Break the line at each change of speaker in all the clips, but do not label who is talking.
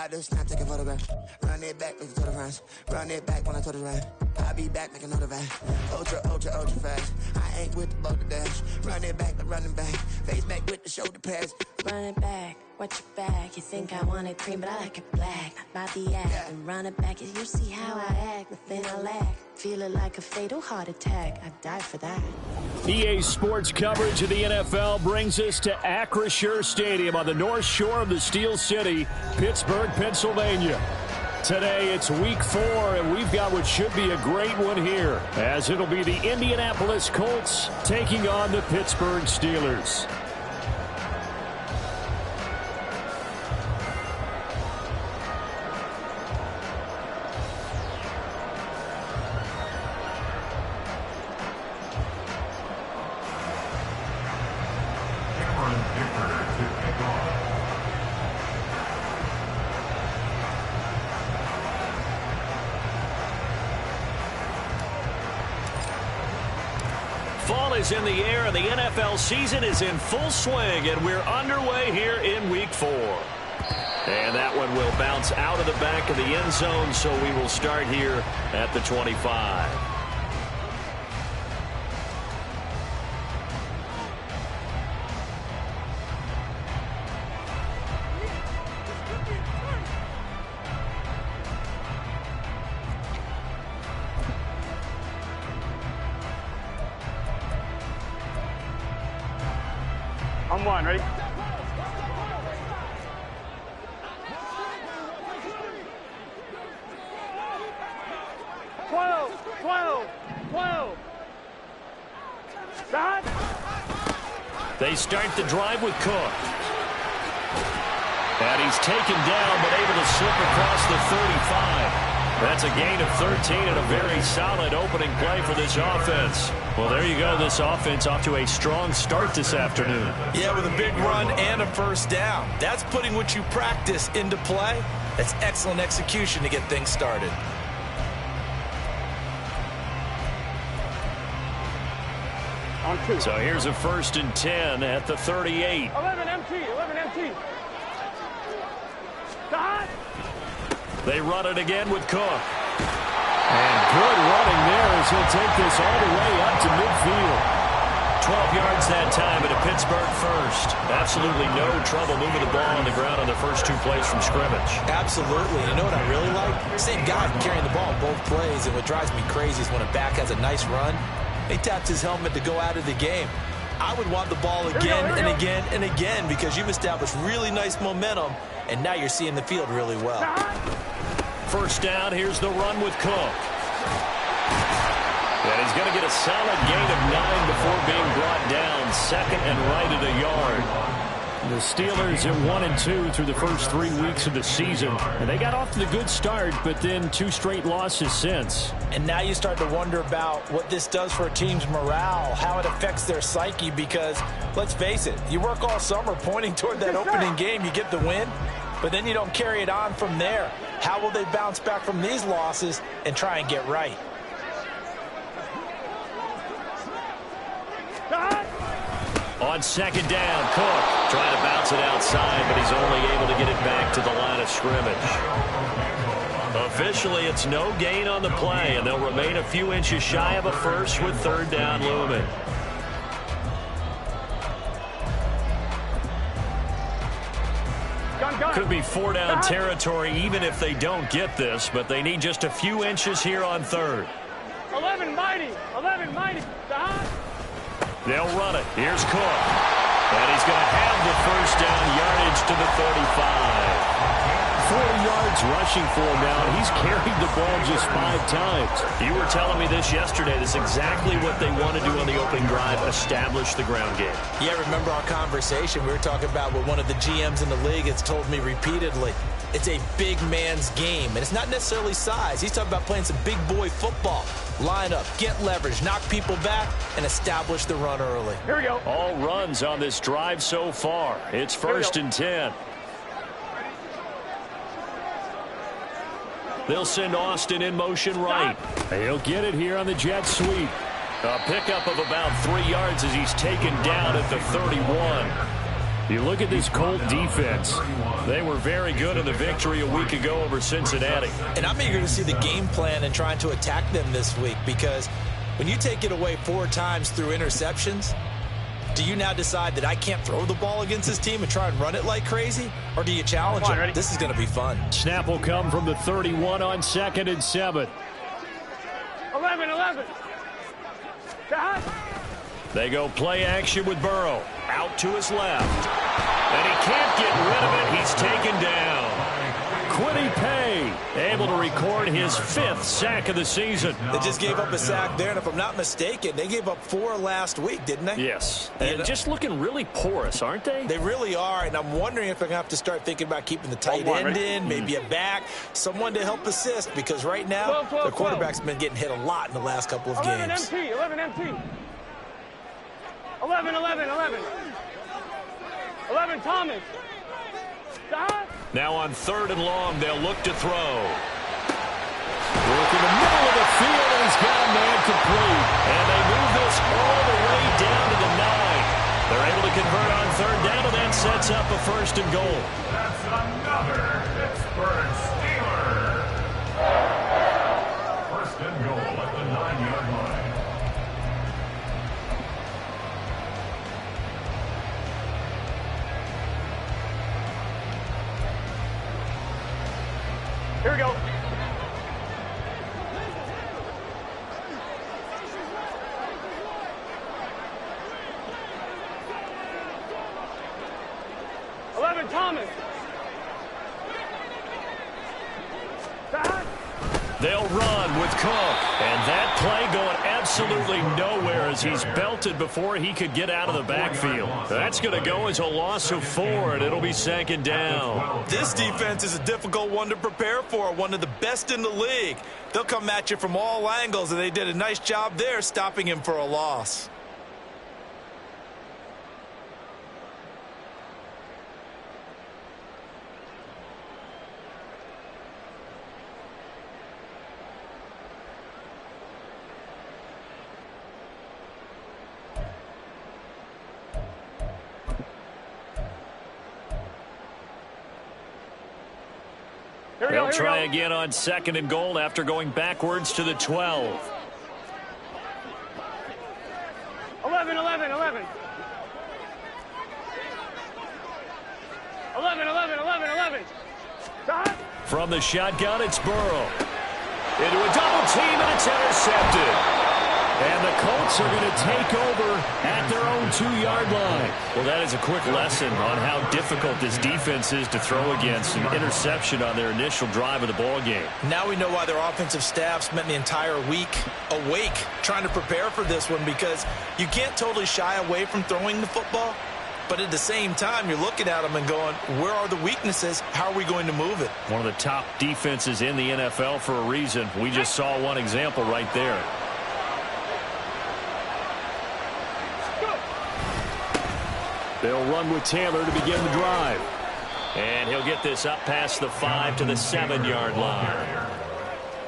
About to snap, take a photograph. Run it back, make it to the friends. Run it back when I told the rap. I'll be back, make another van. Ultra, ultra, ultra fast. I ain't with the boat to dash. Run it back, like running back. Face back with the shoulder pads.
Run it back, watch your back. You think I want it cream, but I like it black. Not about the act. And run it back, you see how I act. Nothing I lack. Feel it like a fatal heart attack. I'd die for that.
EA Sports coverage of the NFL brings us to Acrisure Stadium on the north shore of the Steel City, Pittsburgh, Pennsylvania. Today it's week 4, and we've got what should be a great one here, as it'll be the Indianapolis Colts taking on the Pittsburgh Steelers.
Fall is in the air, and the NFL season is in full swing, and we're underway here in Week 4. And that one will bounce out of the back of the end zone, so we will start here at the 25.
On one, ready? 12. Stop.
They start the drive with Cook. And he's taken down, but able to slip across the 35. That's a gain of 13 and a very solid opening play for this offense. Well, there you go. This offense off to a strong start this afternoon.
Yeah, with a big run and a first down. That's putting what you practice into play. That's excellent execution to get things started.
On 2.
So here's a 1st and 10 at the 38.
11 empty. Stop.
They run it again with Cook. And good running there as he'll take this all the way up to midfield. 12 yards that time, and a Pittsburgh first. Absolutely no trouble moving the ball on the ground on the first 2 plays from scrimmage.
Absolutely. You know what I really like? Same guy carrying the ball in both plays, and what drives me crazy is when a back has a nice run, he taps his helmet to go out of the game. I would want the ball again and again and again because you've established really nice momentum, and now you're seeing the field really well.
First down, here's the run with Cook. And he's going to get a solid gain of 9 before being brought down. Second and right at a yard.
The Steelers at 1-2 through the first 3 weeks of the season. And they got off to the good start, but then 2 straight losses since.
And now you start to wonder about what this does for a team's morale, how it affects their psyche, because, let's face it, you work all summer pointing toward that opening game, you get the win, but then you don't carry it on from there. How will they bounce back from these losses and try and get right?
On second down, Cook trying to bounce it outside, but he's only able to get it back to the line of scrimmage. Officially, it's no gain on the play, and they'll remain a few inches shy of a first with 3rd down looming. Could be 4-down territory even if they don't get this, but they need just a few inches here on 3rd.
11 mighty. Stop.
They'll run it. Here's Cook. And he's going to have the first down yardage to the 35.
40 yards rushing for him now, and he's carried the ball just 5 times.
You were telling me this yesterday. This is exactly what they want to do on the opening drive, establish the ground game.
Yeah, remember our conversation? We were talking about what one of the GMs in the league has told me repeatedly. It's a big man's game, and it's not necessarily size. He's talking about playing some big boy football. Line up, get leverage, knock people back, and establish the run early.
Here we go.
All runs on this drive so far. It's 1st and 10. They'll send Austin in motion right.
He'll get it here on the jet sweep.
A pickup of about 3 yards as he's taken down at the 31.
You look at this Colt defense. They were very good in the victory a week ago over Cincinnati.
And I'm eager to see the game plan and trying to attack them this week, because when you take it away 4 times through interceptions, do you now decide that I can't throw the ball against this team and try and run it like crazy? Or do you challenge them?
Ready?
This is going to be fun.
Snap will come from the 31 on 2nd and 7.
11.
They go play action with Burrow. Out to his left. And he can't get rid of it. He's taken down. Quiddy Pay able to record his 5th sack of the season.
They just gave up a sack there, and if I'm not mistaken, they gave up 4 last week, didn't they?
Yes. And just looking really porous, aren't they?
They really are, and I'm wondering if I'm going to have to start thinking about keeping the tight end in, maybe a back, someone to help assist, because right now,
12.
the quarterback's been getting hit a lot in the last couple of games.
11 MT. 11 Thomas.
Now on 3rd and long, they'll look to throw. Work in the middle of the field, and he's got a man complete. And they move this all the way down to the 9. They're able to convert on 3rd down, and that sets up a 1st and goal.
That's another Pittsburgh Steeler. 1st and goal at the 9-yard line.
Here we go. Thomas.
They'll run with Cook. And that play going absolutely nowhere as he's belted before he could get out of the backfield. That's going to go as a loss of 4, and it'll be 2nd down.
This defense is a difficult one to prepare for, one of the best in the league. They'll come at you from all angles, and they did a nice job there stopping him for a loss.
They'll try again on 2nd and goal after going backwards to the 12.
11. 11.
From the shotgun, it's Burrow. Into a double team, and it's intercepted. And the Colts are going to take over at their own 2-yard line. Well, that is a quick lesson on how difficult this defense is to throw against. An interception on their initial drive of the ball game.
Now we know why their offensive staff spent the entire week awake trying to prepare for this one, because you can't totally shy away from throwing the football. But at the same time, you're looking at them and going, where are the weaknesses? How are we going to move it?
One of the top defenses in the NFL for a reason. We just saw one example right there. They'll run with Taylor to begin the drive. And he'll get this up past the 5 to the 7-yard line.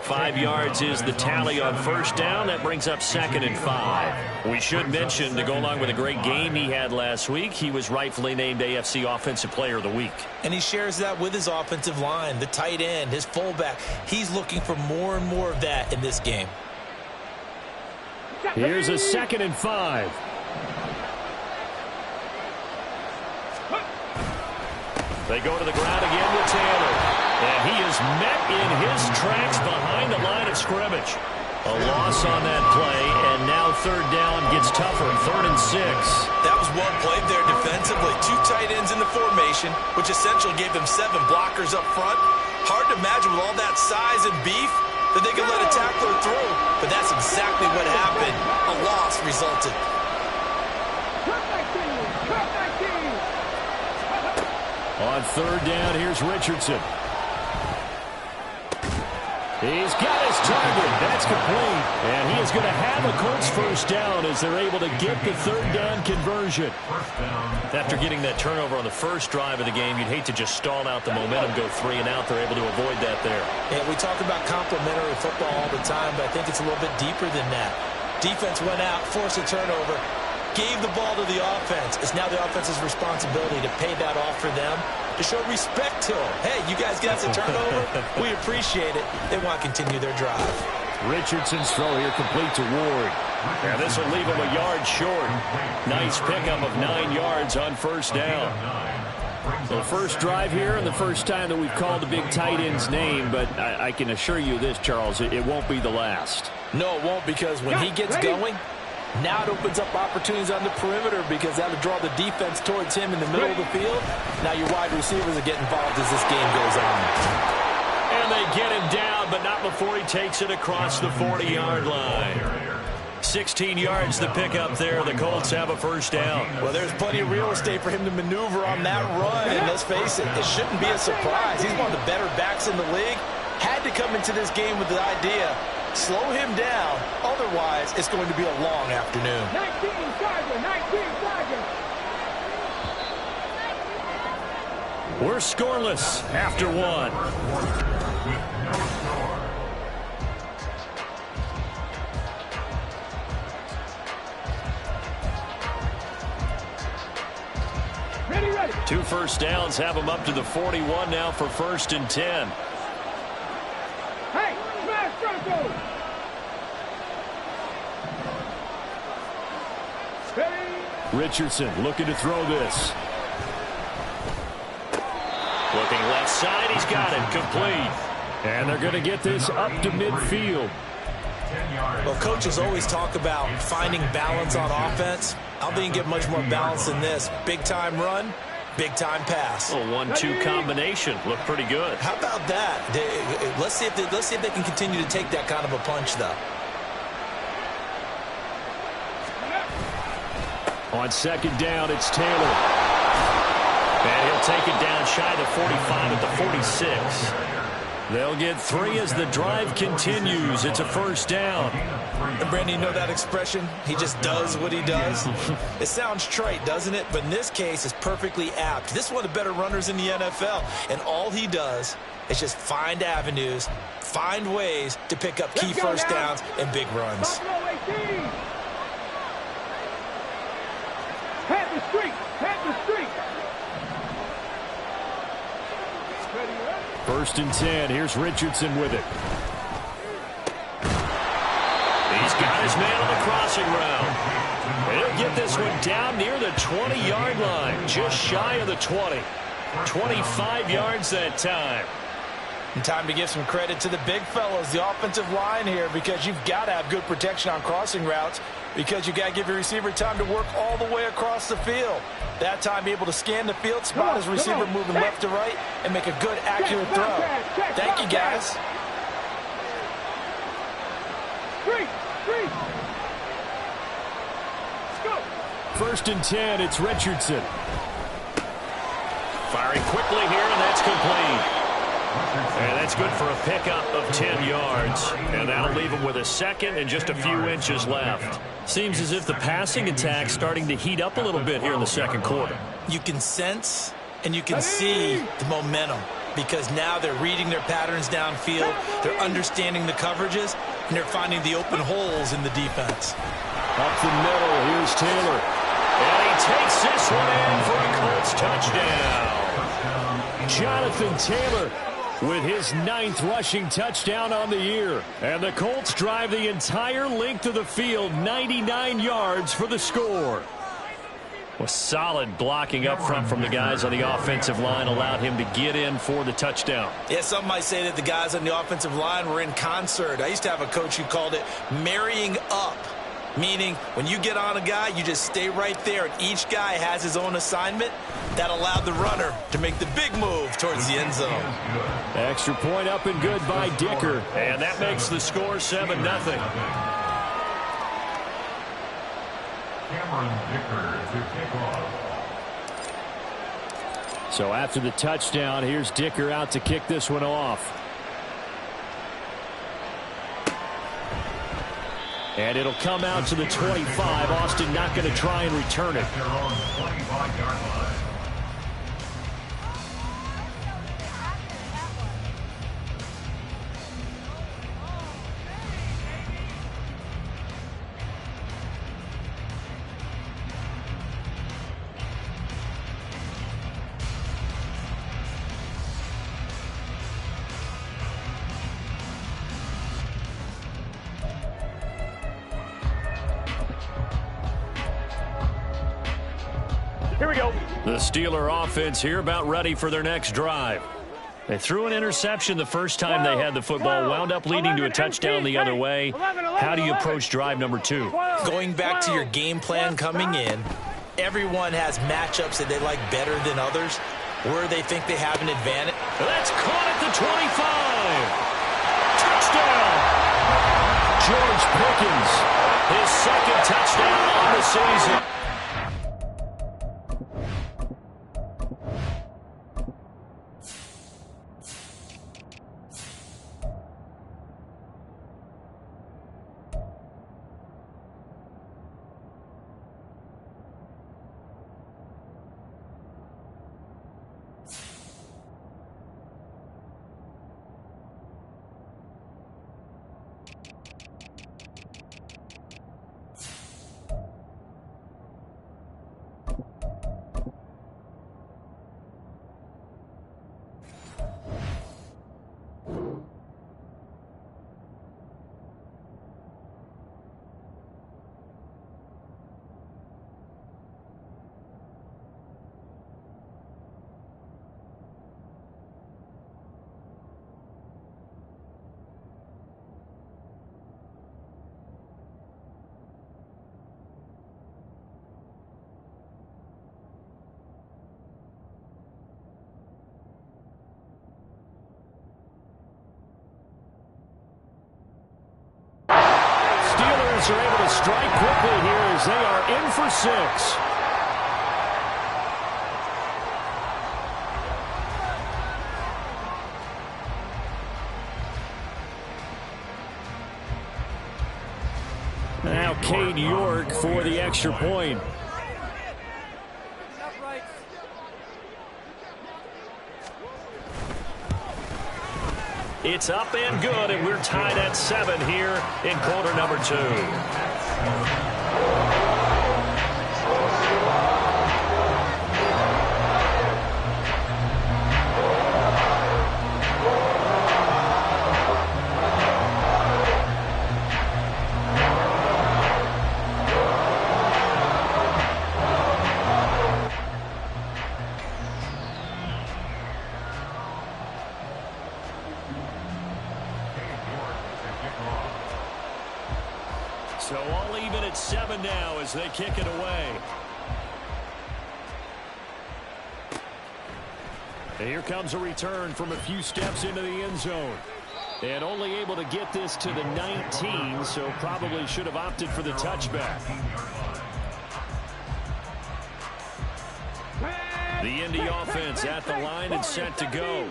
5 yards is the tally on 1st down. That brings up 2nd and 5. We should mention, to go along with a great game he had last week, he was rightfully named AFC Offensive Player of the Week.
And he shares that with his offensive line, the tight end, his fullback. He's looking for more and more of that in this game.
Here's a 2nd and 5. They go to the ground again with Taylor. And he is met in his tracks behind the line of scrimmage. A loss on that play, and now 3rd down gets tougher. 3rd and 6.
That was well played there defensively. 2 tight ends in the formation, which essentially gave them 7 blockers up front. Hard to imagine with all that size and beef that they could let a tackler through. But that's exactly what happened. A loss resulted.
On 3rd down, here's Richardson. He's got his target. That's complete. And he is going to have a Colts 1st down as they're able to get the 3rd down conversion. After getting that turnover on the first drive of the game, you'd hate to just stall out the momentum, go 3 and out. They're able to avoid that there.
Yeah, we talk about complementary football all the time, but I think it's a little bit deeper than that. Defense went out, forced a turnover. gave the ball to the offense. It's now the offense's responsibility to pay that off for them, to show respect to them. Hey, you guys got the turnover? We appreciate it. They want to continue their drive.
Richardson's throw here complete to Ward.
And this will leave him a yard short. Nice pickup of 9 yards on first down.
So the first drive here and the first time that we've called the big tight end's name, but I can assure you this, Charles, it won't be the last.
No, it won't, because when he gets going, now it opens up opportunities on the perimeter because that'll draw the defense towards him in the middle of the field. Now your wide receivers are getting involved as this game goes on.
And they get him down, but not before he takes it across the 40-yard line. 16 yards to pick up there. The Colts have a first down.
Well, there's plenty of real estate for him to maneuver on that run, and let's face it, it shouldn't be a surprise. He's one of the better backs in the league. Had to come into this game with the idea, slow him down, otherwise it's going to be a long afternoon.
19 Sergeant.
We're scoreless after one.
Ready.
2 first downs have him up to the 41 now for 1st and 10.
Hey, smash Bronco. Ready.
Richardson looking to throw this.
Looking left side, he's got it, complete.
And they're going to get this up to midfield.
Well, coaches always talk about finding balance on offense. I don't think you get much more balance than this. Big-time run, big-time pass.
A 1-2 combination. Looked pretty good.
How about that? Let's see if they can continue to take that kind of a punch, though.
On second down, it's Taylor.
And he'll take it down shy of the 45 at the 46. They'll get 3 as the drive continues. It's a first down.
And Brandon, you know that expression? He just does what he does. It sounds trite, doesn't it? But in this case, it's perfectly apt. This is one of the better runners in the NFL. And all he does is just find avenues, find ways to pick up key first downs and big runs.
Head the street.
1st and 10. Here's Richardson with it.
He's got his man on the crossing route. He'll get this one down near the 20-yard line, just shy of the 20. 25 yards that time.
And time to give some credit to the big fellows, the offensive line here, because you've got to have good protection on crossing routes, because you got to give your receiver time to work all the way across the field. That time, be able to scan the field, spot his receiver moving left to right, and make a good, accurate throw. Thank you, guys.
3. Go.
1st and 10. It's Richardson.
Firing quickly here, and that's complete. And that's good for a pickup of 10 yards. And that'll leave him with a second and just a few inches left. Seems as if the passing attack's starting to heat up a little bit here in the second quarter.
You can sense and you can see the momentum, because now they're reading their patterns downfield, they're understanding the coverages, and they're finding the open holes in the defense.
Up the middle, here's Taylor.
And he takes this one in for a Colts touchdown.
Jonathan Taylor with his 9th rushing touchdown on the year. And the Colts drive the entire length of the field, 99 yards for the score.
Well, solid blocking up front from the guys on the offensive line allowed him to get in for the touchdown.
Yeah, some might say that the guys on the offensive line were in concert. I used to have a coach who called it marrying up, meaning when you get on a guy, you just stay right there, and each guy has his own assignment. That allowed the runner to make the big move towards the end zone.
Extra point up and good by Dicker.
And that makes the score 7-0.
Cameron Dicker to kick off.
So after the touchdown, here's Dicker out to kick this one off. And it'll come out to the 25. Austin not going to try and return it.
Their own 25-yard line.
The Steeler offense here about ready for their next drive. They threw an interception the first time they had the football, wound up leading to a touchdown the other way. How do you approach drive number 2?
Going back to your game plan coming in, everyone has matchups that they like better than others, where they think they have an advantage.
That's caught at the 25. Touchdown! George Pickens, his second touchdown on the season. Are able to strike quickly here as they are in for 6. Now Cade York for the extra point. It's up and good, and we're tied at 7 here in quarter number 2. So all even at 7 now as they kick it away. And here comes a return from a few steps into the end zone. And only able to get this to the 19, so probably should have opted for the touchback. The Indy offense at the line and set to go.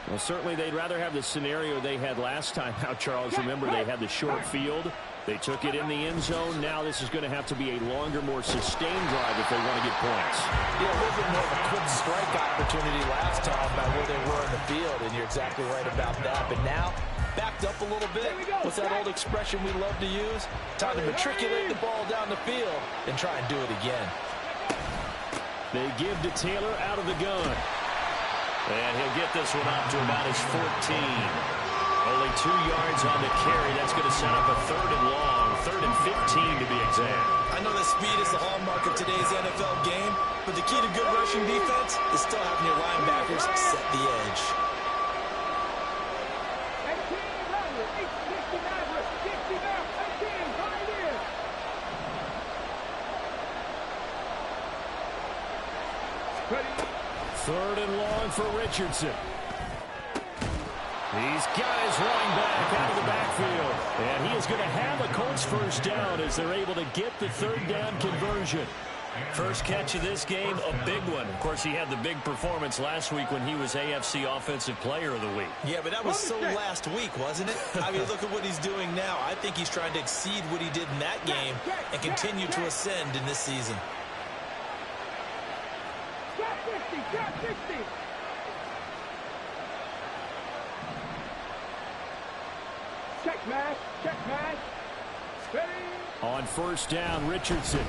Well, certainly they'd rather have the scenario they had last time out, Charles. Remember, they had the short field. They took it in the end zone. Now this is going to have to be a longer, more sustained drive if they want to get points.
Yeah, a little bit more of a quick strike opportunity last time by where they were in the field, and you're exactly right about that. But now, backed up a little bit. What's that old expression we love to use? Time to matriculate the ball down the field and try and do it again.
They give to Taylor out of the gun. And he'll get this one up to about his 14. Only 2 yards on the carry. That's going to set up a 3rd and long, 3rd and 15 to be exact.
I know that speed is the hallmark of today's NFL game, but the key to good rushing defense is still having your linebackers set the edge.
Third and long for Richardson. He's got his running back out of the backfield. And he is going to have a Colts first down as they're able to get the 3rd down conversion.
First catch of this game, a big one. Of course, he had the big performance last week when he was AFC Offensive Player of the Week.
Yeah, but that was so last week, wasn't it? I mean, look at what he's doing now. I think he's trying to exceed what he did in that game and continue to ascend in this season.
Check match, check match. Ready?
On first down, Richardson.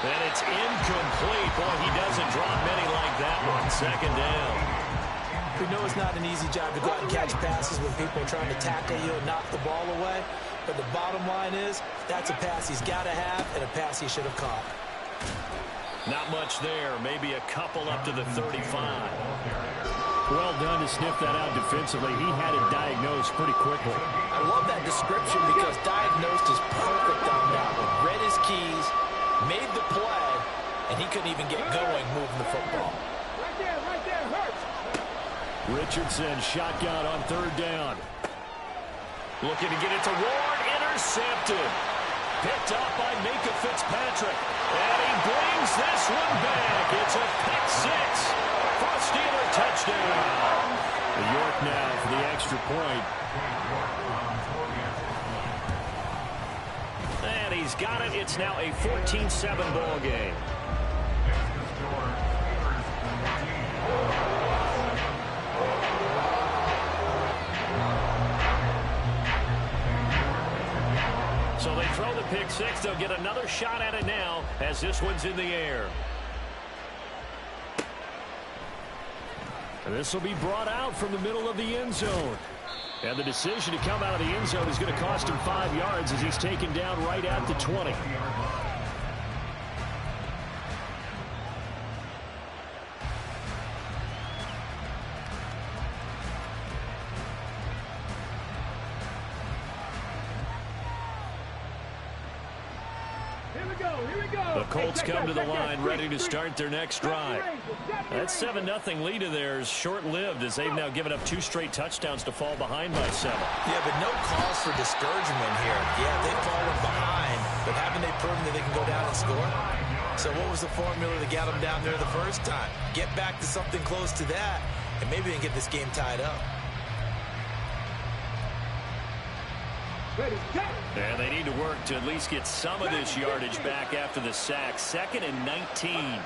And it's incomplete. Boy, he doesn't drop many like that one. 2nd down.
We know it's not an easy job to go out and catch passes when people are trying to tackle you and knock the ball away. But the bottom line is, that's a pass he's got to have and a pass he should have caught.
Not much there. Maybe a couple up to the 35.
Well done to sniff that out defensively. He had it diagnosed pretty quickly.
I love that description because diagnosed is perfect on that one. Read his keys, made the play, and he couldn't even get going moving the football.
Right there, hurts.
Richardson shotgun on third down.
Looking to get it to Ward. Intercepted. Picked up by Minka Fitzpatrick. And he brings this one back. It's a pick six for a Steeler touchdown.
York now for the extra point.
And he's got it. It's now a 14-7 ball game. So they throw the pick six. They'll get another shot at it now as this one's in the air.
And this will be brought out from the middle of the end zone. And the decision to come out of the end zone is going to cost him 5 yards as he's taken down right at the 20.
The
Colts come to the line ready to start their next drive. That 7-0 lead of theirs short-lived as they've now given up 2 straight touchdowns to fall behind by 7.
Yeah, but no cause for discouragement here. Yeah, they've fallen behind, but haven't they proven that they can go down and score? So what was the formula that got them down there the first time? Get back to something close to that, and maybe they can get this game tied up.
And they need to work to at least get some of this yardage back after the sack. 2nd and 19.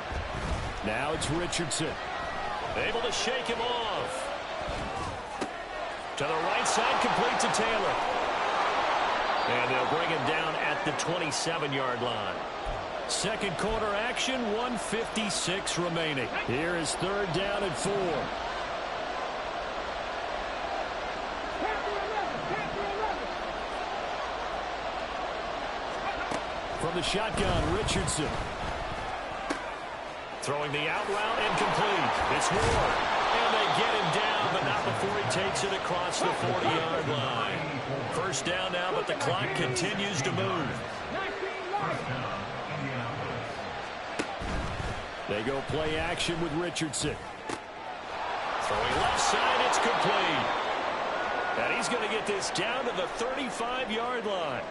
Now it's Richardson.
Able to shake him off. To the right side, complete to Taylor. And they'll bring him down at the 27-yard line.
Second quarter action, 1:56 remaining. Here is third down and 4. From the shotgun, Richardson.
Throwing the out route incomplete. It's Ward. And they get him down, but not before he takes it across the 40-yard line. First down now, but the clock continues to move.
They go play action with Richardson.
Throwing left side, it's complete. And he's going to get this down to the 35-yard line.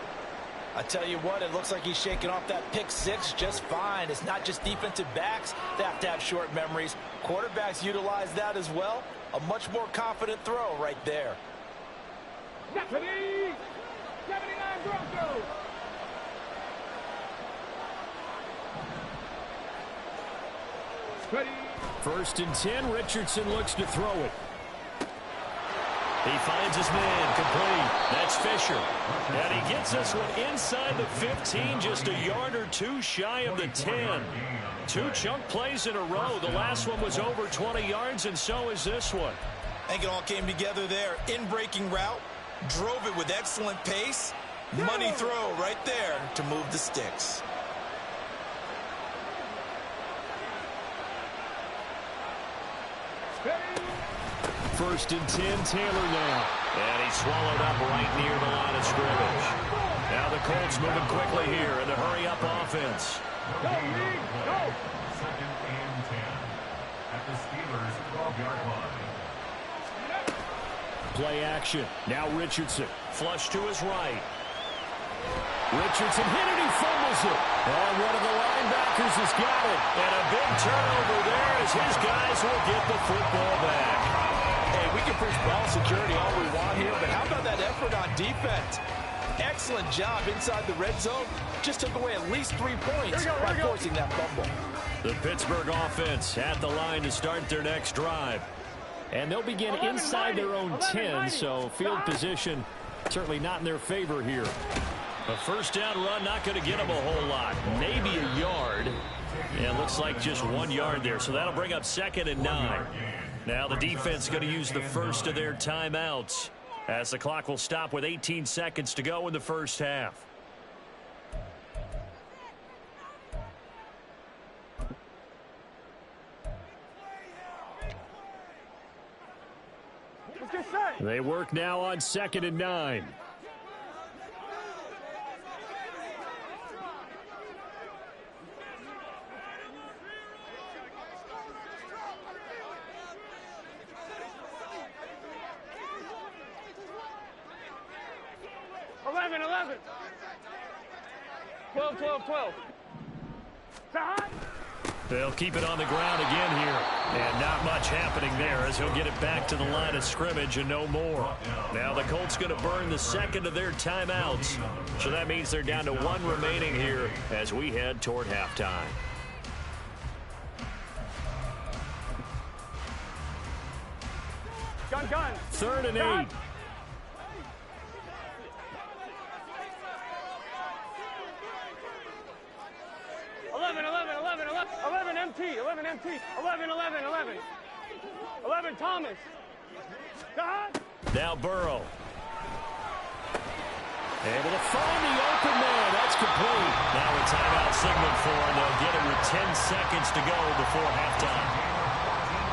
I tell you what, it looks like he's shaking off that pick six just fine. It's not just defensive backs that have to have short memories. Quarterbacks utilize that as well. A much more confident throw right there.
79 Broncos. Ready.
1st and 10, Richardson looks to throw it.
He finds his man, complete. That's Fisher. And he gets this one inside the 15, just a yard or 2 shy of the 10. 2 chunk plays in a row. The last one was over 20 yards, and so is this one.
I think it all came together there. In-breaking route, drove it with excellent pace. Money throw right there to move the sticks.
First and 10, Taylor now.
And he's swallowed up right near the line of scrimmage. Now the Colts moving quickly here in the hurry-up offense.
Go, Lee, go.
2nd and 10 at the Steelers' 12-yard line.
Play action. Now Richardson.
Flush to his right.
Richardson hit it. He fumbles it. And one of the linebackers has got it.
And a big turnover there as his guys will get the football back.
Hey, we can preach ball security all we want here, but how about that effort on defense? Excellent job inside the red zone. Just took away at least 3 points by forcing that fumble.
The Pittsburgh offense at the line to start their next drive.
And they'll begin inside their own 10, so field position certainly not in their favor here.
A first down run not going to get them a whole lot. Maybe a yard. And looks like just 1 yard there, so that'll bring up 2nd and 9. Now the defense is going to use the first of their timeouts as the clock will stop with 18 seconds to go in the first half.
Let's get set.
They work now on 2nd and 9.
Eleven. 12.
They'll keep it on the ground again here. And not much happening there as he'll get it back to the line of scrimmage and no more. Now the Colts going to burn the second of their timeouts. So that means they're down to 1 remaining here as we head toward halftime.
Gun.
3rd and 8.
MT. 11 Thomas.
Now Burrow. Able to find the open man. That's complete. Now a timeout signaled for, and they'll get it with 10 seconds to go before halftime.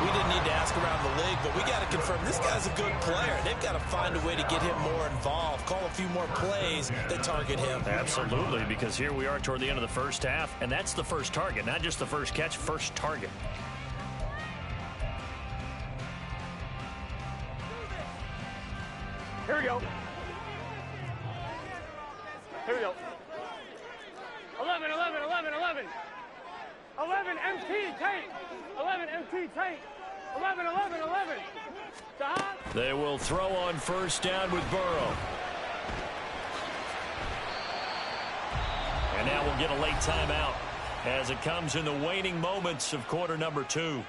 We didn't need to ask around the league, but we got to confirm this guy's a good player. They've got to find a way to get him more involved, call a few more plays that target him.
Absolutely, because here we are toward the end of the first half, and that's the first target, not just the first catch, first target.
Here we go. 11 MT tank. 11 MT tank. 11.
They will throw on first down with Burrow. And now we'll get a late timeout as it comes in the waning moments of quarter number 2.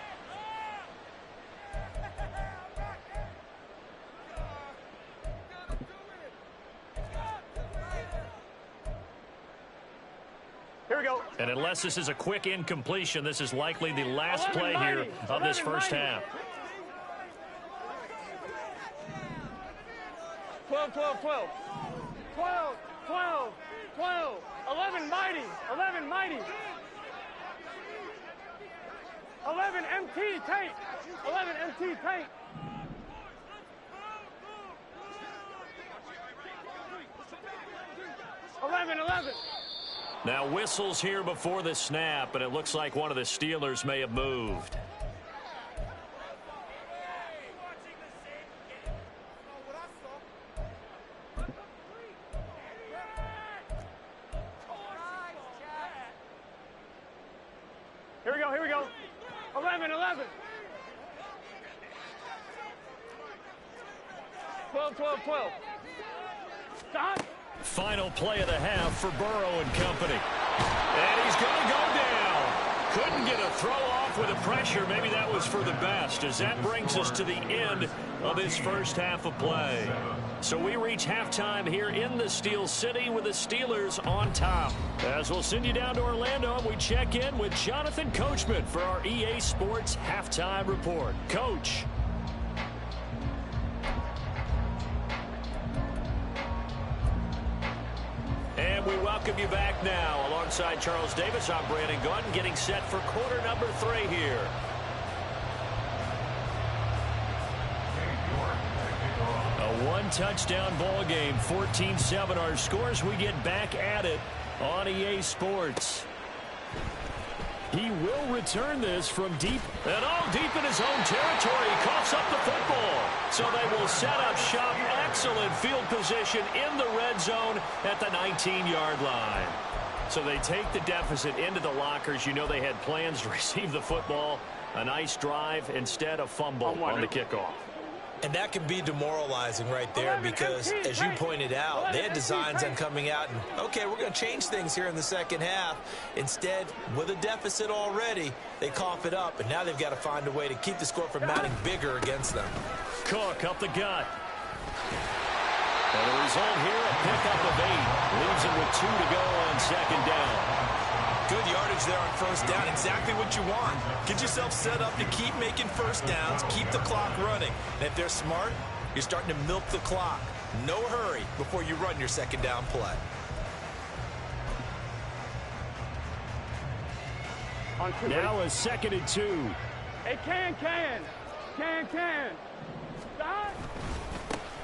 Here we go.
And unless this is a quick incompletion, this is likely the last play here of this first half.
12. 11 mighty. 11 MT tank. 11 MT tank. Eleven.
Now whistles here before the snap, and it looks like one of the Steelers may have moved.
Here we go. 11. 12. Stop.
Final play of the half for Burrow and company. And he's going to go down. Couldn't get a throw off with the pressure. Maybe that was for the best, as that brings us to the end of this first half of play. So we reach halftime here in the Steel City with the Steelers on top. As we'll send you down to Orlando, and we check in with Jonathan Coachman for our EA Sports Halftime Report. Coach. And we welcome you back now. Alongside Charles Davis, I'm Brandon Gunn, getting set for quarter number 3 here. A one-touchdown ball game, 14-7 our scores. We get back at it on EA Sports. He will return this from deep. And all deep in his own territory. He coughs up the football. So they will set up shop. Excellent field position in the red zone at the 19-yard line. So they take the deficit into the lockers. You know they had plans to receive the football. A nice drive, instead a fumble on the kickoff.
And that can be demoralizing right there because, as you pointed out, they had designs on coming out and, okay, we're going to change things here in the second half. Instead, with a deficit already, they cough it up, and now they've got to find a way to keep the score from mounting bigger against them.
Cook up the gut. And the result here, a pickup of 8. Leaves it with 2 to go on second down.
Good yardage there on first down. Exactly what you want. Get yourself set up to keep making first downs, keep the clock running. And if they're smart, you're starting to milk the clock. No hurry before you run your second down play.
Now a 2nd and 2.
Hey, can. Stop.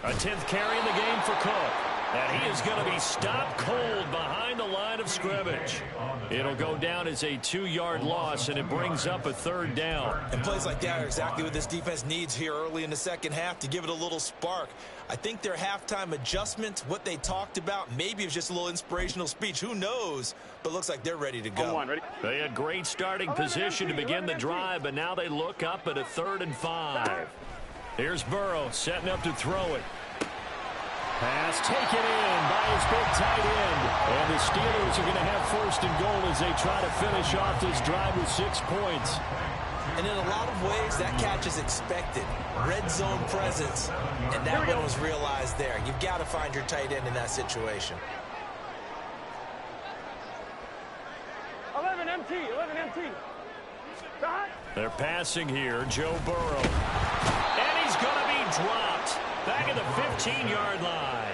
A 10th carry in the game for Cook. And he is going to be stopped cold behind the line of scrimmage. It'll go down as a 2-yard loss, and it brings up a 3rd down.
And plays like that are exactly what this defense needs here early in the second half to give it a little spark. I think their halftime adjustment, what they talked about, maybe it was just a little inspirational speech. Who knows? But looks like they're ready to go.
They had great starting position to begin the drive, but now they look up at a 3rd and 5. Here's Burrow setting up to throw it. Pass taken in by his big tight end. And the Steelers are going to have 1st and goal as they try to finish off this drive with 6 points.
And in a lot of ways, that catch is expected. Red zone presence, and that one was realized there. You've got to find your tight end in that situation.
11 MT, 11 MT.
They're passing here, Joe Burrow. And he's going to be dropped back at the 15-yard line.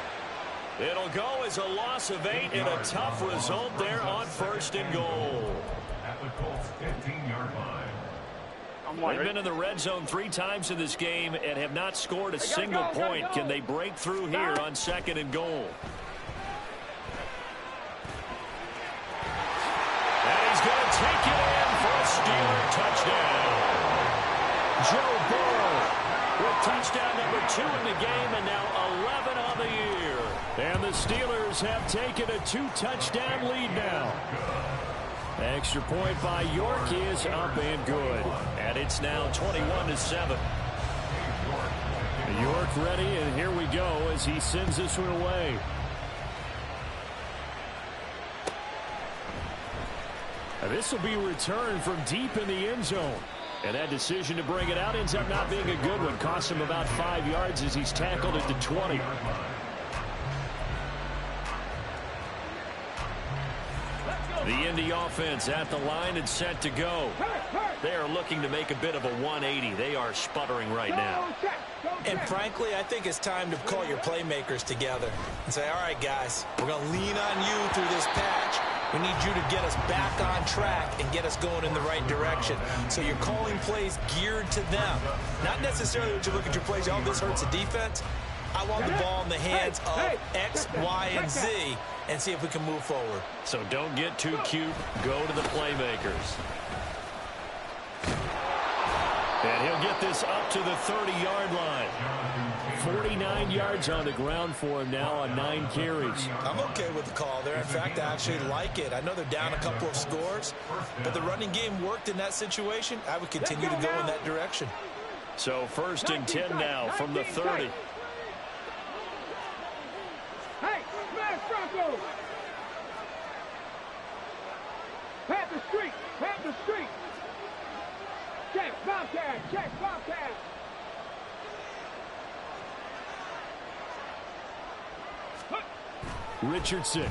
It'll go as a loss of 8 and a tough result there on 1st and goal.
At the Colts 15-yard line.
They've been in the red zone 3 times in this game and have not scored a single point. Can they break through here on 2nd and goal? And he's going to take it in for a Steeler touchdown. Joe Burrow with touchdown number 2 in the game and now 11 on the year. And the Steelers have taken a 2-touchdown lead now. Extra point by York is up and good. And it's now 21-7. York ready, and here we go as he sends this one away. This will be returned from deep in the end zone. And that decision to bring it out ends up not being a good one. Costs him about 5 yards as he's tackled at the 20. The Indy offense at the line and set to go. They are looking to make a bit of a 180. They are sputtering right now.
And frankly, I think it's time to call your playmakers together and say, all right, guys, we're going to lean on you through this patch. We need you to get us back on track and get us going in the right direction. So you're calling plays geared to them. Not necessarily when you look at your plays, oh, this hurts the defense. I want the ball in the hands of X, Y, and Z and see if we can move forward.
So don't get too cute. Go to the playmakers. And he'll get this up to the 30-yard line. 49 yards on the ground for him now on 9 carries.
I'm okay with the call there. In fact, I actually like it. I know they're down a couple of scores, but the running game worked in that situation. I would continue to go in that direction.
So 1st and 10 now from the 30.
Hey, smash Bronco! Pat the street! Pat the street! Check Bobcat! Check Bobcat!
Richardson.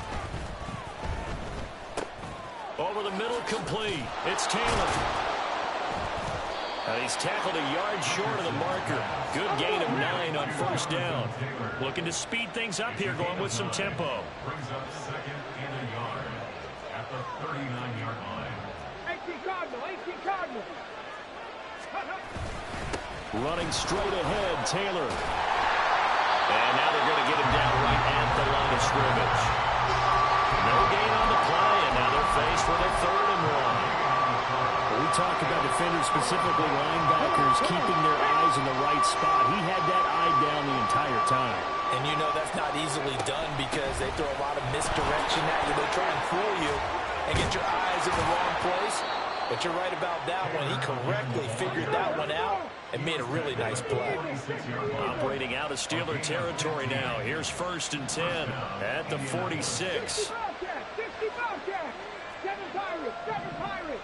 Over the middle, complete. It's Taylor. He's tackled a yard short of the marker. Good gain of 9 on 1st down. Looking to speed things up here, going with some tempo.
Brings up 2nd and a yard at the 39-yard line.
18 Cardinal! 18 Cardinal!
Running straight ahead, Taylor.
And now they're going to get him down right at the line of scrimmage. No gain on the play, and now they're faced with a 3rd and 1.
We talk about defenders, specifically linebackers, keeping their eyes in the right spot. He had that eye down the entire time.
And you know that's not easily done because they throw a lot of misdirection at you. They try and fool you and get your eyes in the wrong place. But you're right about that one. He correctly figured that one out and made a really nice play.
Operating out of Steeler territory now. Here's 1st and 10 at the 46.
60 Bobcat! 7 Pirates! 7 Pirates!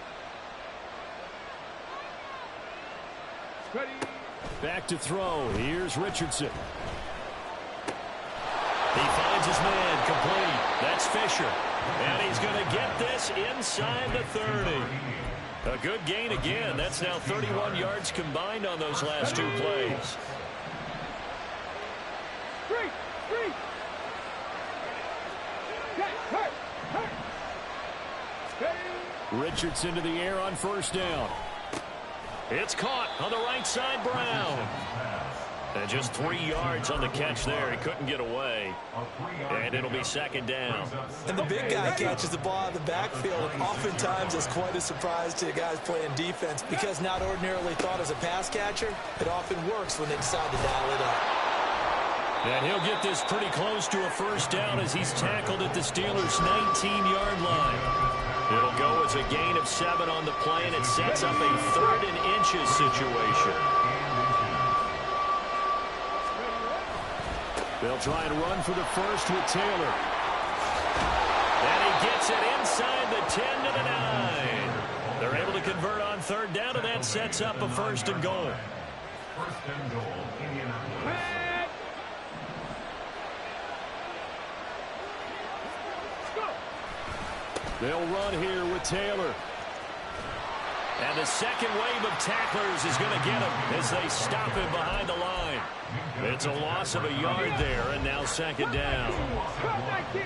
Ready?
Back to throw. Here's Richardson.
He finds his man complete. That's Fisher. And he's going to get this inside the 30. A good gain again. That's now 31 yards combined on those last 2 plays.
Street!
Richardson to the air on 1st down.
It's caught on the right side, Brown. And just 3 yards on the catch there. He couldn't get away. And it'll be second down.
And the big guy catches the ball out of the backfield. And oftentimes it's quite a surprise to the guys playing defense because not ordinarily thought as a pass catcher, it often works when they decide to dial it up.
And he'll get this pretty close to a first down as he's tackled at the Steelers' 19-yard line. It'll go as a gain of 7 on the play, and it sets up a 3rd and inches situation.
They'll try and run for the first with Taylor.
And he gets it inside the 10 to the 9. They're able to convert on 3rd down, and that sets up a 1st and goal.
1st and goal, Indianapolis.
They'll run here with Taylor.
And the second wave of tacklers is going to get him as they stop him behind the line. It's a loss of a yard there, and now second down.
Brings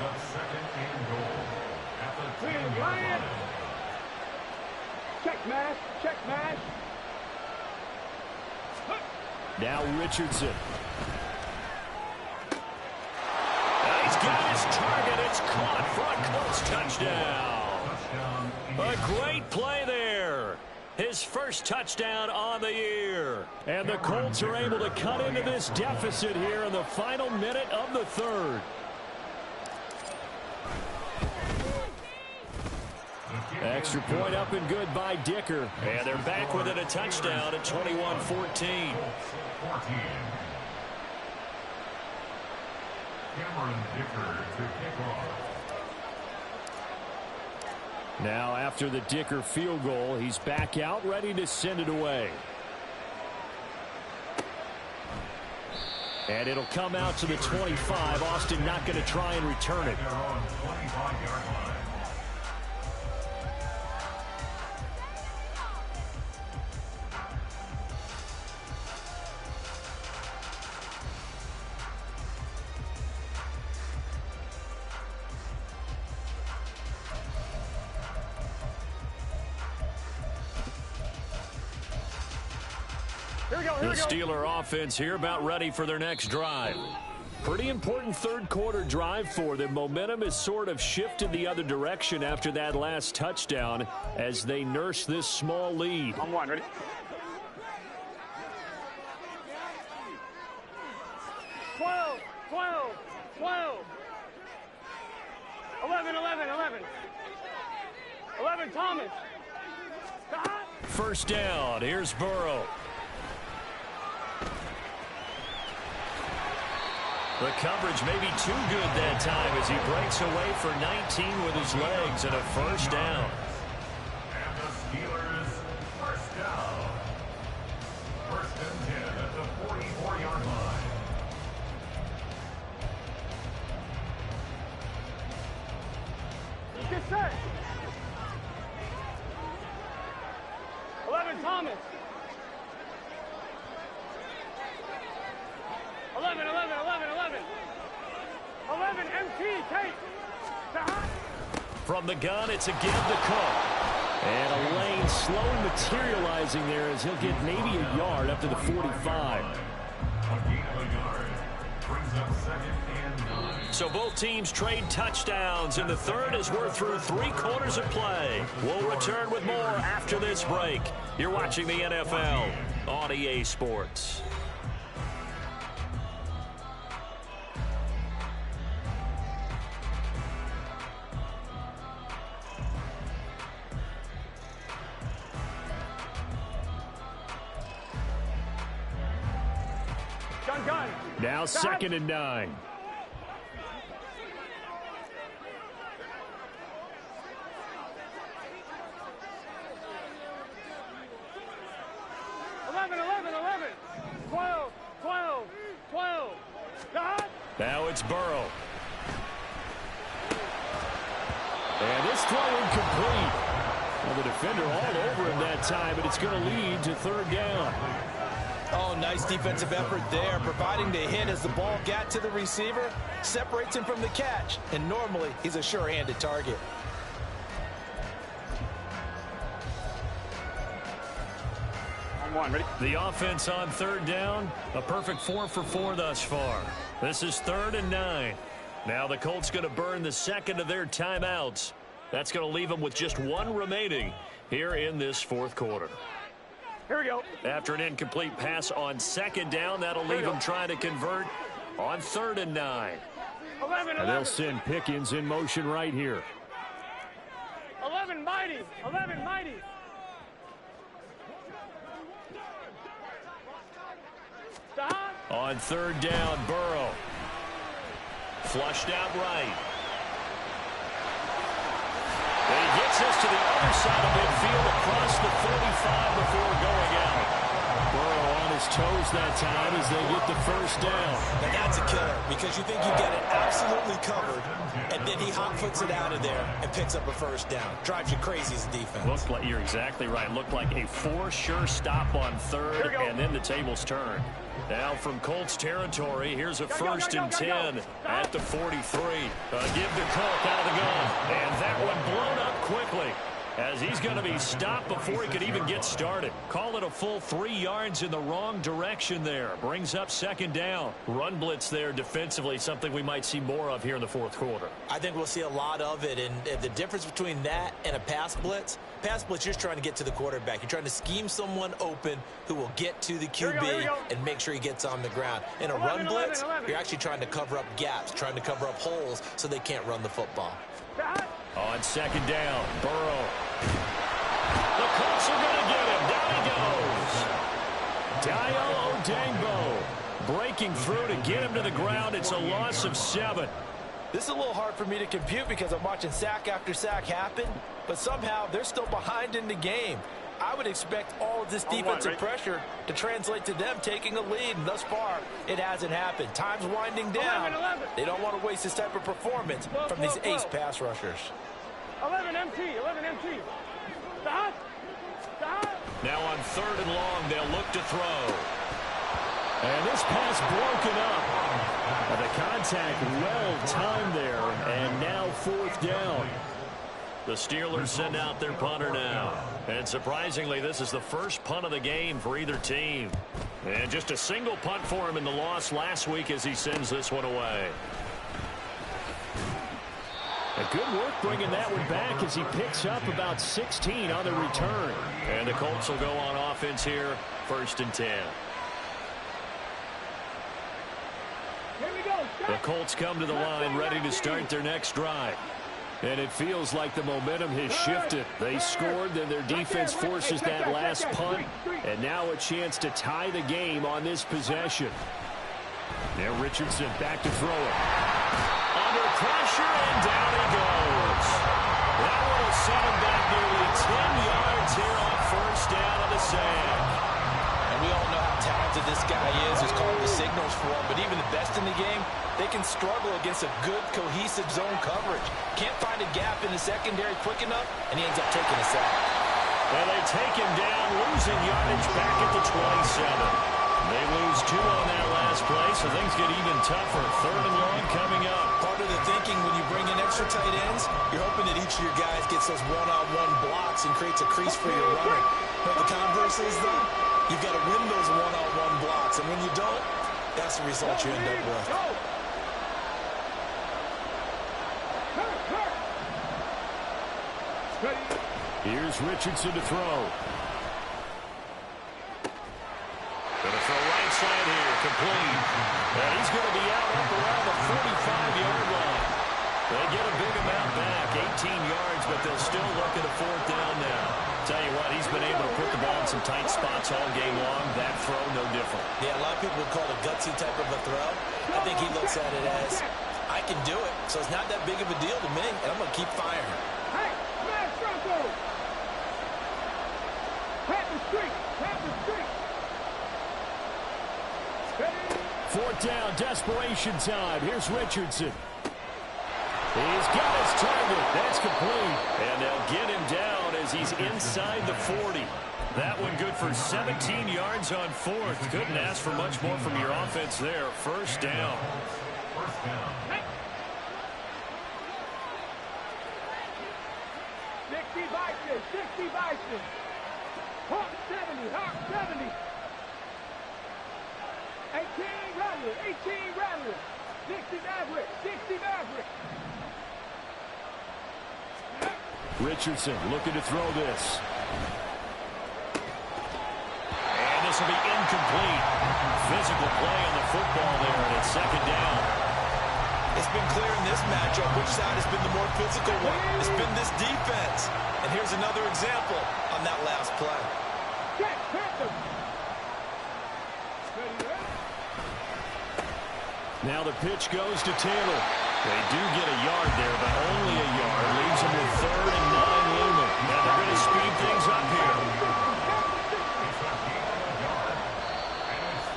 up 2nd and goal at the 10-yard line.
Check mash, check mash.
Now Richardson.
He's got his target. It's caught for a Colts touchdown. A great play there. His first touchdown on the year.
And the Colts are able to cut into this deficit here in the final minute of the 3rd. Extra point up and good by Dicker.
And they're back within a touchdown at 21-14.
14. Cameron Dicker to kick off.
Now after the Dicker field goal, he's back out ready to send it away. And it'll come out to the 25. Austin not going to try and return it.
They're on 25-yard line.
The Steeler offense here about ready for their next drive. Pretty important 3rd quarter drive for them. Momentum has sort of shifted the other direction after that last touchdown as they nurse this small lead.
On 1, ready? Twelve, 11, Thomas.
First down. Here's Burrow. The coverage may be too good that time as he breaks away for 19 with his legs and a first down.
And the Steelers first down. 1st and 10 at the 44-yard line.
Get set. 11, Thomas. 11, MT, take.
From the gun, it's a give to Cook. And a lane slowly materializing there as he'll get maybe a yard up to the 45.
A gain of a yard. Brings up 2nd and 9.
So both teams trade touchdowns in the 3rd as we're through 3 quarters of play. We'll return with more after this break. You're watching the NFL on EA Sports.
Now 2nd and 9.
Now it's Burrow.
And this throw incomplete. Well, the defender all over him that time, but it's going to lead to 3rd down.
Oh, nice defensive effort there, providing the hit as the ball got to the receiver, separates him from the catch, and normally he's a sure-handed target.
I'm one. Ready?
The offense on third down, a perfect 4 for 4 thus far. This is 3rd and 9. Now the Colts going to burn the second of their timeouts. That's going to leave them with just 1 remaining here in this 4th quarter.
Here we go.
After an incomplete pass on 2nd down, that'll leave them trying to convert on 3rd and 9.
11.
And they'll send Pickens in motion right here.
11 mighty. 11 mighty. Stop.
On 3rd down, Burrow. Flushed out right. And he gets this to the other side of midfield across the 45 before going out.
Burrow on his toes that time as they get the first down.
Now that's a killer because you think you get it absolutely covered, and then he hot-foots it out of there and picks up a first down. Drives you crazy as a defense.
Looked like, you're exactly right. Looked like a for-sure stop on 3rd, and then the tables turn. Now from Colts territory, here's a 1st and 10 at the 43. Give to Cook out of the gun. And that one blown up quickly as he's going to be stopped before he could even get started. Call it a full 3 yards in the wrong direction there. Brings up 2nd down. Run blitz there defensively, something we might see more of here in the 4th quarter.
I think we'll see a lot of it, and the difference between that and a pass blitz, you're just trying to get to the quarterback. You're trying to scheme someone open who will get to the QB and make sure he gets on the ground. In a run blitz, you're actually trying to cover up gaps, trying to cover up holes so they can't run the football.
On 2nd down, Burrow. The Colts are going to get him. Down he goes. Dayo Odeyingbo breaking through to get him to the ground. It's a loss of 7.
This is a little hard for me to compute because I'm watching sack after sack happen, but somehow they're still behind in the game. I would expect all of this defensive pressure to translate to them taking a lead, and thus far, it hasn't happened. Time's winding down.
11.
They don't want to waste this type of performance from these ace pass rushers.
11 MT. 11 MT. Stop. Stop.
Now on 3rd and long, they'll look to throw.
And this pass broken up. And the contact well timed there, and now 4th down.
The Steelers send out their punter now. And surprisingly, this is the first punt of the game for either team. And just a single punt for him in the loss last week as he sends this one away.
A good work bringing that one back as he picks up about 16 on the return.
And the Colts will go on offense here, 1st and 10.
Here we go.
The Colts come to the line ready to start their next drive.
And it feels like the momentum has shifted. They scored, then their defense forces that last punt, and now a chance to tie the game on this possession. Now Richardson back to throw it.
Under pressure, and down he goes. That one will set him back nearly 10 yards here on 1st down on the sand.
And we all know how talented this guy is. He's called the signals for him, but even the best in the game, they can struggle against a good, cohesive zone coverage. Can't find a gap in the secondary quick enough, and he ends up taking a sack.
And they take him down, losing yardage back at the 27. They lose 2 on that last play, so things get even tougher. 3rd and long coming up.
Part of the thinking when you bring in extra tight ends, you're hoping that each of your guys gets those one-on-one blocks and creates a crease for your runner. But the converse is, though, you've got to win those one-on-one blocks, and when you don't, that's the result you end up with.
Here's Richardson to throw.
Going to throw right side here, complete. And he's going to be out up around the 45-yard line. They get a big amount back, 18 yards, but they'll still look at a 4th down now. Tell you what, he's been able to put the ball in some tight spots all game long. That throw, no different.
Yeah, a lot of people would call it a gutsy type of a throw. I think he looks at it as, I can do it, so it's not that big of a deal to me, and I'm going to keep firing.
Hey, smash Bronco! Pat the street! Pat the street!
4th down, desperation time. Here's Richardson. He's got his target. That's complete.
And they'll get him down as he's inside the 40. That one good for 17 yards on 4th. Couldn't ask for much more from your offense there. 1st down.
60 Bison! 60 Bison! Hawk 70, Hawk 70. 18 Rattler, 18 Rattler. 60 Maverick, 60 Maverick.
Richardson looking to throw this.
And this will be incomplete. Physical play on the football there, and it's second down.
It's been clear in this matchup which side has been the more physical one. It's been this defense. And here's another example on that last play.
Check, Panther.
Now the pitch goes to Taylor.
They do get a yard there, but only a yard. Leaves them with 3rd and 9 looming. And they're going to speed things up here.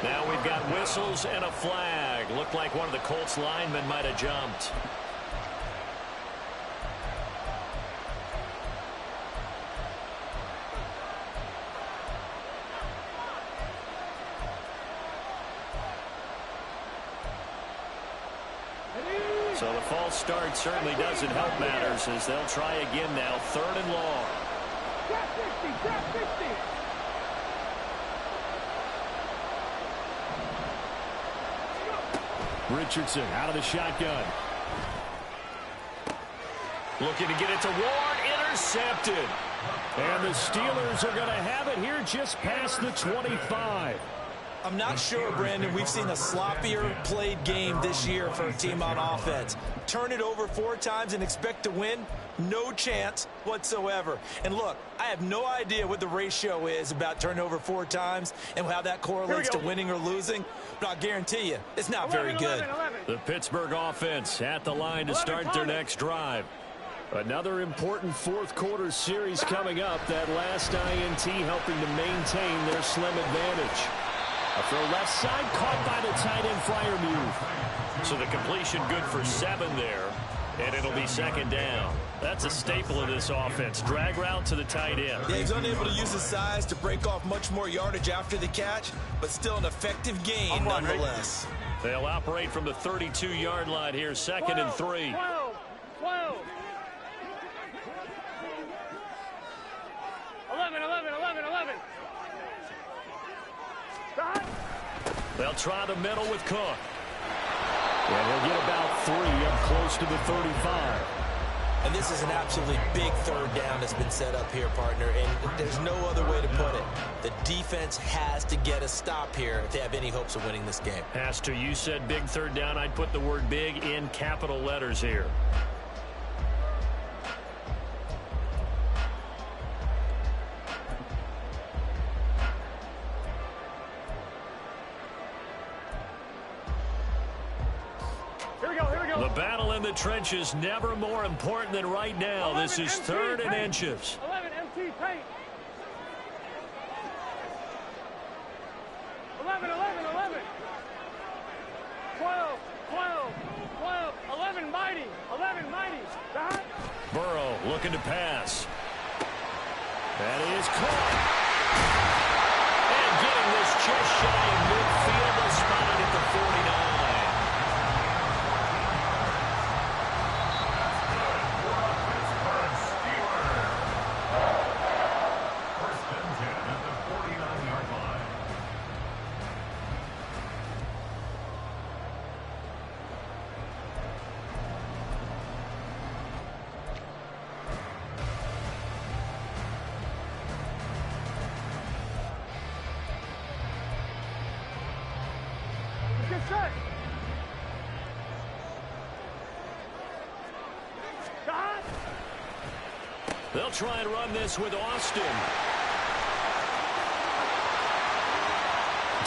Now we've got whistles and a flag. Looked like one of the Colts linemen might have jumped. So the false start certainly doesn't help matters as they'll try again now. 3rd and long.
Drop 60, drop 60.
Richardson out of the shotgun.
Looking to get it to Ward. Intercepted.
And the Steelers are going to have it here just past the 25.
I'm not sure, Brandon, we've seen a sloppier played game this year for a team on offense. Turn it over 4 times and expect to win? No chance whatsoever. And look, I have no idea what the ratio is about turning over 4 times and how that correlates to winning or losing, but I'll guarantee you it's not very good.
The Pittsburgh offense at the line to start their next drive.
Another important fourth quarter series coming up. That last INT helping to maintain their slim advantage. A throw left side, caught by the tight end Freiermuth.
So the completion good for 7 there, and it'll be second down. That's a staple of this offense. Drag route to the tight end.
Yeah, he's unable to use his size to break off much more yardage after the catch, but still an effective gain nonetheless.
They'll operate from the 32-yard line here, 2nd and 3.
12, 12. 11, 11, 11, 11.
They'll try the middle with Cook.
And they'll get about 3 up close to the 35.
And this is an absolutely big 3rd down that's been set up here, partner, and there's no other way to put it. The defense has to get a stop here if they have any hopes of winning this game.
Pastor, you said big 3rd down. I'd put the word big in capital letters here. The battle in the trenches never more important than right now. This is 3rd and inches.
11 MT paint. 11, 11, 11. 12, 12, 12. 11 mighty. 11 mighty.
Burrow looking to pass. That is caught. And getting this just shy of midfield, they'll spot it at the 49. They'll try and run this with Austin.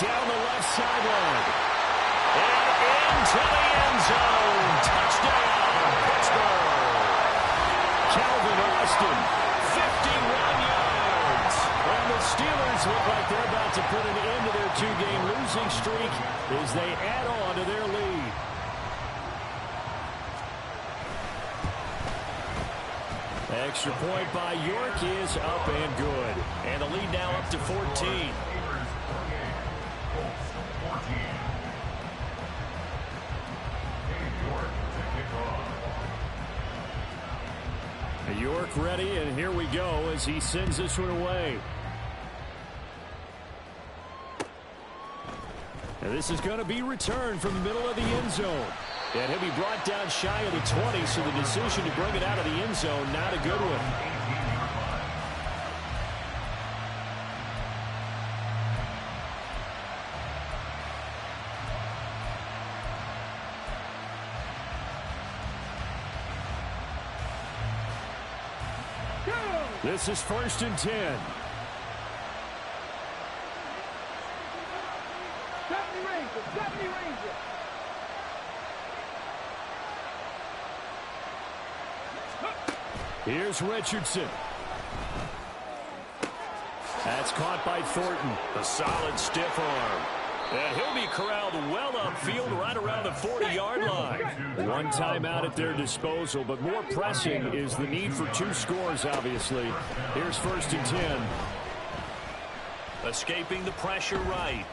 Down the left sideline.
And into the end zone. Touchdown, Pittsburgh.
Calvin Austin,
51 yards.
and the Steelers look like they're about to put an end to their 2-game losing streak as they add on to their lead. Extra point by York is up and good.
And the lead now up to 14.
York ready, and here we go as he sends this one away. And this is going to be returned from the middle of the end zone. And he'll be brought down shy of the 20, so the decision to bring it out of the end zone, not a good one. This is 1st and 10.
70 Rangers, 70 Rangers.
Here's Richardson. That's caught by Thornton.
A solid stiff arm. And he'll be corralled well upfield right around the 40-yard line.
One timeout at their disposal, but more pressing is the need for 2 scores, obviously. Here's 1st and 10.
Escaping the pressure right.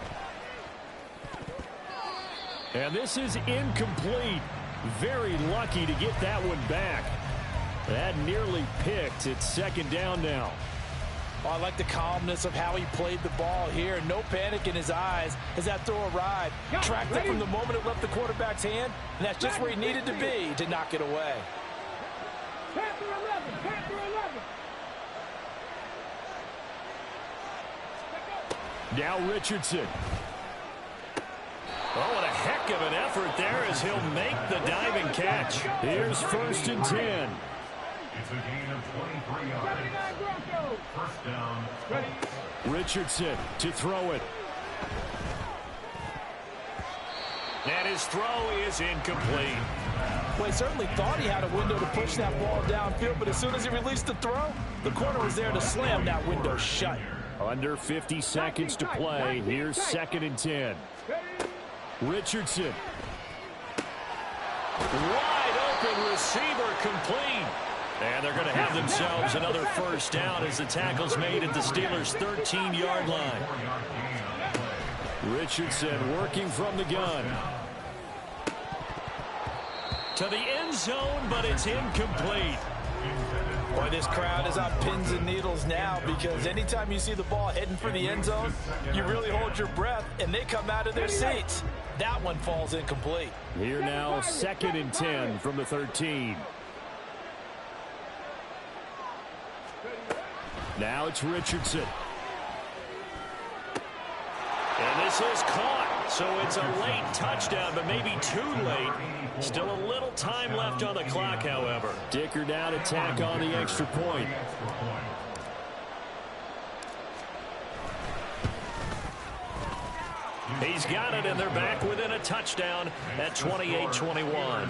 And this is incomplete. Very lucky to get that one back. That nearly picked. It's 2nd down now.
Well, I like the calmness of how he played the ball here. No panic in his eyes as that throw arrived. Tracked it from the moment it left the quarterback's hand, and that's just where he needed to be to knock it away.
Panther 11, Panther 11.
Now Richardson.
Oh, what a heck of an effort there as he'll make the diving catch.
Here's 1st and 10.
It's a gain of 23 yards.
79 Broncos.
1st down.
Ready.
Richardson to throw it.
And his throw is incomplete.
Well, he certainly thought he had a window to push that ball downfield, but as soon as he released the throw, the corner was there to slam that window shut.
Under 50 seconds to play. Here's 2nd and 10. Richardson.
Wide open receiver complete. And they're going to have themselves another 1st down as the tackle's made at the Steelers' 13-yard line.
Richardson working from the gun.
To the end zone, but it's incomplete.
Boy, this crowd is on pins and needles now because anytime you see the ball heading for the end zone, you really hold your breath, and they come out of their seats. That one falls incomplete.
Here now, 2nd and 10 from the 13. Now it's Richardson.
And this is caught, so it's a late touchdown, but maybe too late. Still a little time left on the clock, however.
Dicker down to tack on the extra point.
He's got it, and they're back within a touchdown at 28-21.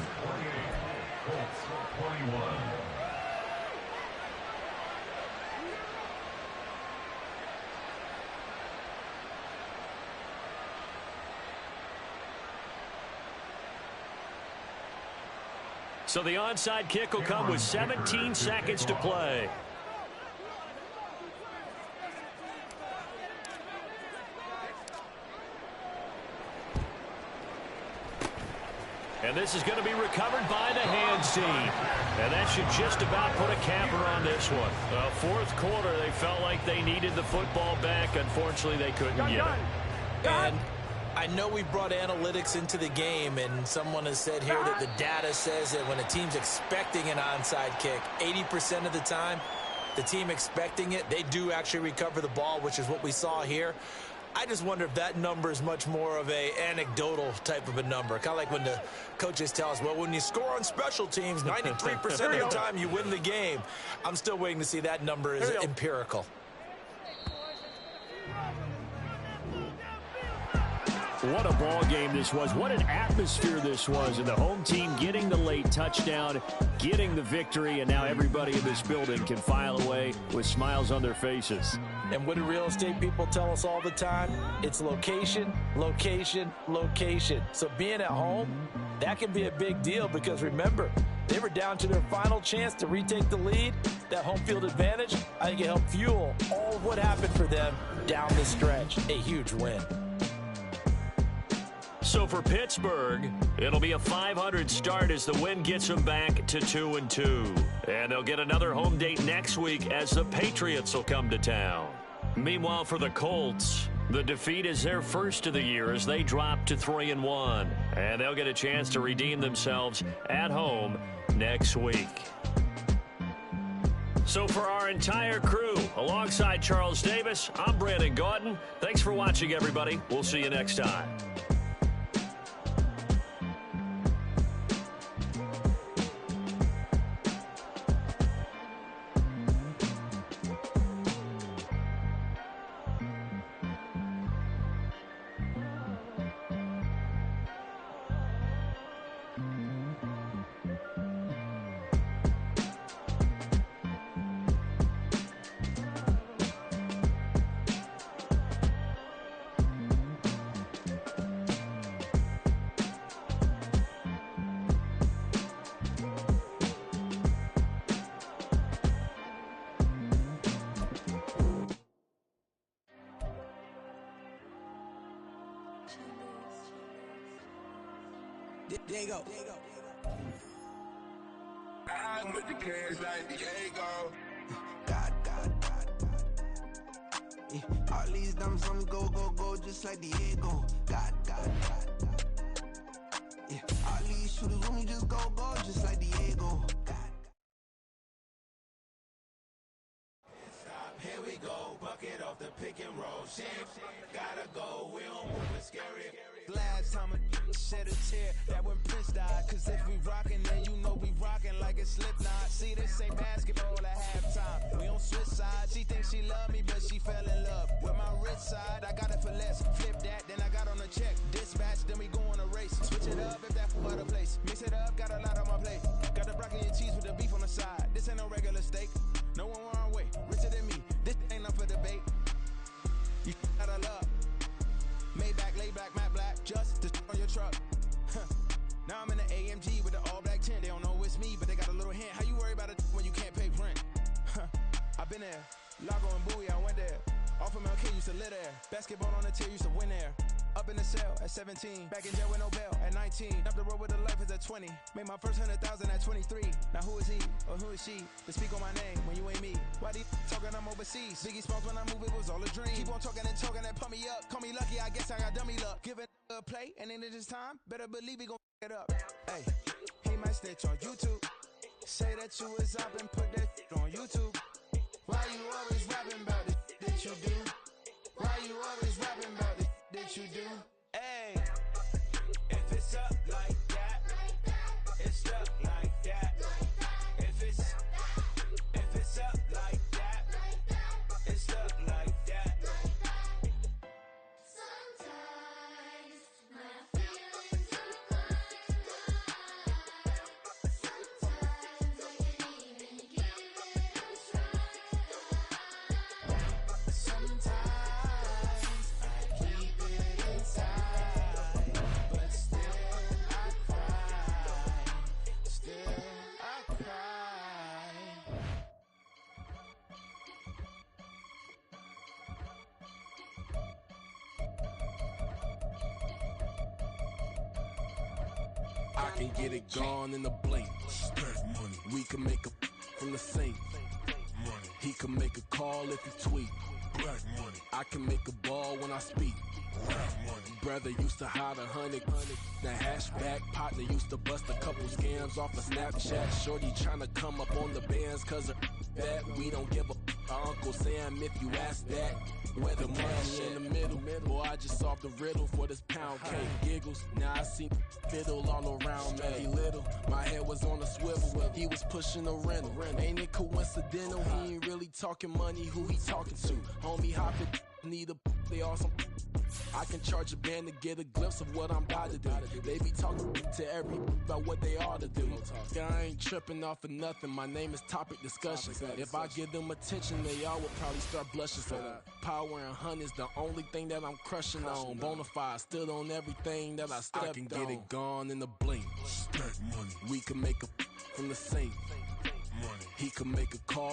So the onside kick will come with 17 seconds to play. And this is going to be recovered by the hands team. And that should just about put a capper on this one. Fourth quarter, they felt like they needed the football back. Unfortunately, they couldn't get it.
And I know we brought analytics into the game, and someone has said here that the data says that when a team's expecting an onside kick, 80% of the time, the team expecting it, they do actually recover the ball, which is what we saw here. I just wonder if that number is much more of a anecdotal type of a number. Kind of like when the coaches tell us, well, when you score on special teams, 93% of the time you win the game. I'm still waiting to see that number is empirical.
What a ball game this was. What an atmosphere this was. And the home team getting the late touchdown, getting the victory, and now everybody in this building can file away with smiles on their faces.
And what do real estate people tell us all the time? It's location, location, location. So being at home, that can be a big deal because remember, they were down to their final chance to retake the lead. That home field advantage, I think it helped fuel all of what happened for them down the stretch. A huge win.
So for Pittsburgh, it'll be a .500 start as the win gets them back to 2-2. And they'll get another home date next week as the Patriots will come to town. Meanwhile, for the Colts, The defeat is their first of the year as they drop to 3-1. And they'll get a chance to redeem themselves at home next week. So for our entire crew, alongside Charles Davis, I'm Brandon Gaudin. Thanks for watching, everybody. We'll see you next time.
Diego.
I'm with the cash like Diego.
God. Yeah. All these dumps on me go, just like Diego. God. Yeah. All these shooters on me just go, just like Diego. God. Stop, here we go, bucket off the pick and roll. Shit, gotta go, we don't move, it's scary.
Last time a shed a tear, that when Prince died. Cause if we rockin', then you know we rockin' like a Slipknot. See, this ain't basketball at halftime. We on switch sides. She thinks she love me, but she fell in love with my rich side. I got it for less. Flip that, then I got on a check. Dispatch, then we go on a race. Switch it up if that for other place. Mix it up, got a lot on my plate. Got the broccoli and cheese with the beef on the side. This ain't no regular steak. No one wrong way. Richer than me. This ain't up for debate. You got a love. Maybach, laid back, matte black, just to on your truck. Now I'm in the AMG with the all black tint. They don't know it's me, but they got a little hint. How you worry about it when you can't pay rent? I've been there. Lago and Bowie, I went there. Off of MLK, used to live there. Basketball on the tier, used to win there. Up in the cell at 17. Back in jail with no bail at 19. Up the road with the life is at 20. Made my first 100,000 at 23. Now who is he or who is she to speak on my name when you ain't me? Why they talking I'm overseas? Biggie Smalls when I move, it was all a dream. Keep on talking and pump me up. Call me lucky, I guess I got dummy luck. Give it a play, and then it is time. Better believe he gon' it up. Hey, he might snitch on YouTube. Say that you was up and put that on YouTube. Why you always rapping about the that you do? Why you always rapping about the that you do? Hey, if it's up like that, it's stuck like that. If it's up like that, it's stuck like that.
Sometimes my feelings are blind. Sometimes I can't even give it a try.
Sometimes I keep it inside, but still I cry. Still I cry.
I can get it gone in a blink. Money. We can make a from the sink. Money. He can make a call if he tweet. Black money. I can make a ball when I speak. Money. Brother used to hide 100. The hatchback partner used to bust a couple scams off of Snapchat. Shorty tryna come up on the bands cause of that. We don't give a Uncle Sam if you ask that. Where the money in the middle. Boy, I just solved the riddle for this pound cake. Giggles, now I see fiddle all around me. He little, my head was on a swivel. He was pushing a rental. Ain't it coincidental? He ain't really talking money, who he talking to? Homie hopping, need a they awesome. I can charge a band to get a glimpse of what I'm about to do. They be talking to every about what they ought to do. I ain't tripping off of nothing. My name is Topic Discussion. If I give them attention, they all would probably start blushing. So power and hunt is the only thing that I'm crushing on. Bonafide stood on everything that I stepped on. I can get it gone in a blink. We can make a from the sink. He can make a call.